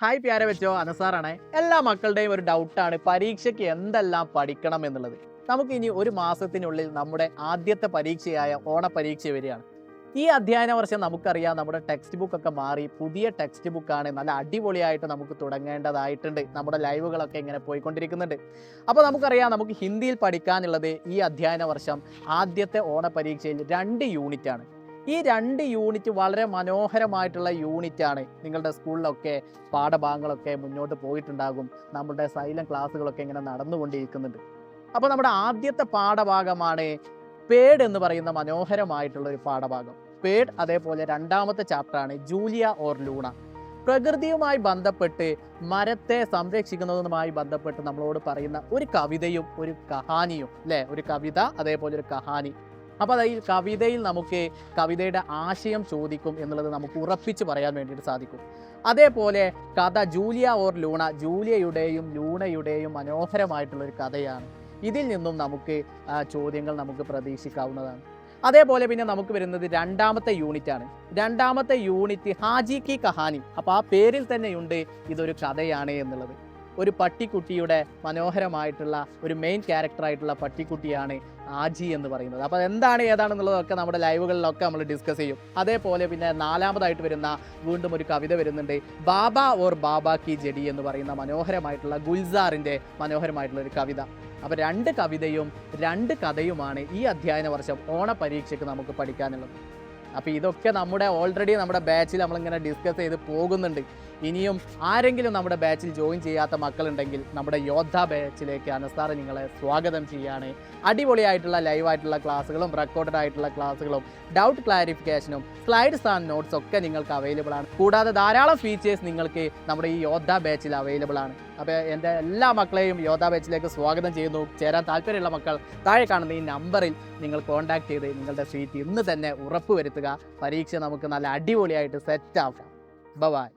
Hi പ്യാരെ വെച്ചോ അനസാറാണ്. എല്ലാ മക്കളുടെയും ഒരു ഡൗട്ടാണ് പരീക്ഷയ്ക്ക് എന്തെല്ലാം പഠിക്കണം എന്നുള്ളത്. നമുക്ക് ഇനി ഒരു മാസത്തിനുള്ളിൽ നമ്മുടെ ആദ്യത്തെ പരീക്ഷയായ ഓണപരീക്ഷ വരികയാണ്. ഈ അധ്യയന വർഷം നമുക്കറിയാം നമ്മുടെ ടെക്സ്റ്റ് ബുക്ക് ഒക്കെ മാറി പുതിയ ടെക്സ്റ്റ് ബുക്കാണ്. നല്ല അടിപൊളിയായിട്ട് നമുക്ക് തുടങ്ങേണ്ടതായിട്ടുണ്ട്. നമ്മുടെ ലൈവുകളൊക്കെ ഇങ്ങനെ പോയിക്കൊണ്ടിരിക്കുന്നുണ്ട്. അപ്പോൾ നമുക്കറിയാം നമുക്ക് ഹിന്ദിയിൽ പഠിക്കാനുള്ളത് ഈ അധ്യയന വർഷം ആദ്യത്തെ ഓണപരീക്ഷയിൽ 2 യൂണിറ്റാണ്. ഈ 2 യൂണിറ്റ് വളരെ മനോഹരമായിട്ടുള്ള യൂണിറ്റാണ്. നിങ്ങളുടെ സ്കൂളിലൊക്കെ പാഠഭാഗങ്ങളൊക്കെ മുന്നോട്ട് പോയിട്ടുണ്ടാകും. നമ്മുടെ സൈലന്റ് ക്ലാസ്സുകളൊക്കെ ഇങ്ങനെ നടന്നുകൊണ്ടിരിക്കുന്നുണ്ട്. അപ്പോൾ നമ്മുടെ ആദ്യത്തെ പാഠഭാഗമാണ് പേഡ് എന്ന് പറയുന്ന മനോഹരമായിട്ടുള്ള ഒരു പാഠഭാഗം. പേഡ്. അതേപോലെ രണ്ടാമത്തെ ചാപ്റ്ററാണ് ജൂലിയ ഓർ ലൂണ. പ്രകൃതിയുമായി ബന്ധപ്പെട്ട് മരത്തെ സംരക്ഷിക്കുന്നതുമായി ബന്ധപ്പെട്ട് നമ്മളോട് പറയുന്ന ഒരു കവിതയും ഒരു കഹാനിയും അല്ലേ, ഒരു കവിത അതേപോലെ ഒരു കഹാനി. അപ്പോൾ ഈ കവിതയിൽ നമുക്ക് കവിതയുടെ ആശയം ചോദിക്കും എന്നുള്ളത് നമുക്ക് ഉറപ്പിച്ച് പറയാൻ വേണ്ടിയിട്ട് സാധിക്കും. അതേപോലെ കഥ ജൂലിയ ഓർ ലൂണ, ജൂലിയയുടെയും ലൂണയുടെയും മനോഹരമായിട്ടുള്ളൊരു കഥയാണ്. ഇതിൽ നിന്നും നമുക്ക് ചോദ്യങ്ങൾ നമുക്ക് പ്രതീക്ഷിക്കാവുന്നതാണ്. അതേപോലെ പിന്നെ നമുക്ക് വരുന്നത് രണ്ടാമത്തെ യൂണിറ്റാണ്. രണ്ടാമത്തെ യൂണിറ്റ് ഹാജി കി കഹാനി. അപ്പോൾ ആ പേരിൽ തന്നെയുണ്ട് ഇതൊരു കഥയാണ് എന്നുള്ളത്. ഒരു പട്ടിക്കുട്ടിയുടെ മനോഹരമായിട്ടുള്ള ഒരു മെയിൻ ക്യാരക്ടറായിട്ടുള്ള പട്ടിക്കുട്ടിയാണ് ആജി എന്ന് പറയുന്നത്. അപ്പോൾ എന്താണ് ഏതാണെന്നുള്ളതൊക്കെ നമ്മുടെ ലൈവുകളിലൊക്കെ നമ്മൾ ഡിസ്കസ് ചെയ്യും. അതേപോലെ പിന്നെ നാലാമതായിട്ട് വരുന്ന വീണ്ടും ഒരു കവിത വരുന്നുണ്ട്, ബാബ ഓർ ബാബ കി ജഡി എന്ന് പറയുന്ന മനോഹരമായിട്ടുള്ള ഗുൽസാറിൻ്റെ മനോഹരമായിട്ടുള്ള ഒരു കവിത. അപ്പോൾ 2 കവിതയും 2 കഥയുമാണ് ഈ അധ്യയന വർഷം ഓണപരീക്ഷയ്ക്ക് നമുക്ക് പഠിക്കാനുള്ളത്. അപ്പോൾ ഇതൊക്കെ ഓൾറെഡി നമ്മുടെ ബാച്ചിൽ നമ്മളിങ്ങനെ ഡിസ്കസ് ചെയ്ത് പോകുന്നുണ്ട്. ഇനിയും ആരെങ്കിലും നമ്മുടെ ബാച്ചിൽ ജോയിൻ ചെയ്യാത്ത മക്കളുണ്ടെങ്കിൽ നമ്മുടെ യോദ്ധ ബാച്ചിലേക്ക് അനസാർ നിങ്ങളെ സ്വാഗതം ചെയ്യുകയാണ്. അടിപൊളിയായിട്ടുള്ള ലൈവായിട്ടുള്ള ക്ലാസ്സുകളും റെക്കോർഡഡ് ആയിട്ടുള്ള ക്ലാസ്സുകളും ഡൗട്ട് ക്ലാരിഫിക്കേഷനും സ്ലൈഡ്സ് ആൻഡ് നോട്ട്സ് ഒക്കെ നിങ്ങൾക്ക് അവൈലബിൾ ആണ്. കൂടാതെ ധാരാളം ഫീച്ചേഴ്സ് നിങ്ങൾക്ക് നമ്മുടെ ഈ യോദ്ധ ബാച്ചിൽ അവൈലബിൾ ആണ്. അപ്പോൾ എൻ്റെ എല്ലാ മക്കളെയും യോദ്ധ ബാച്ചിലേക്ക് സ്വാഗതം ചെയ്യുന്നു. ചേരാൻ താല്പര്യമുള്ള മക്കൾ താഴെ കാണുന്ന ഈ നമ്പറിൽ നിങ്ങൾ കോൺടാക്ട് ചെയ്ത് നിങ്ങളുടെ സീറ്റ് ഇന്ന് തന്നെ ഉറപ്പ് വരുത്തുക. പരീക്ഷ നമുക്ക് നല്ല അടിപൊളിയായിട്ട് സെറ്റ് ആക്കാം. ബൈ.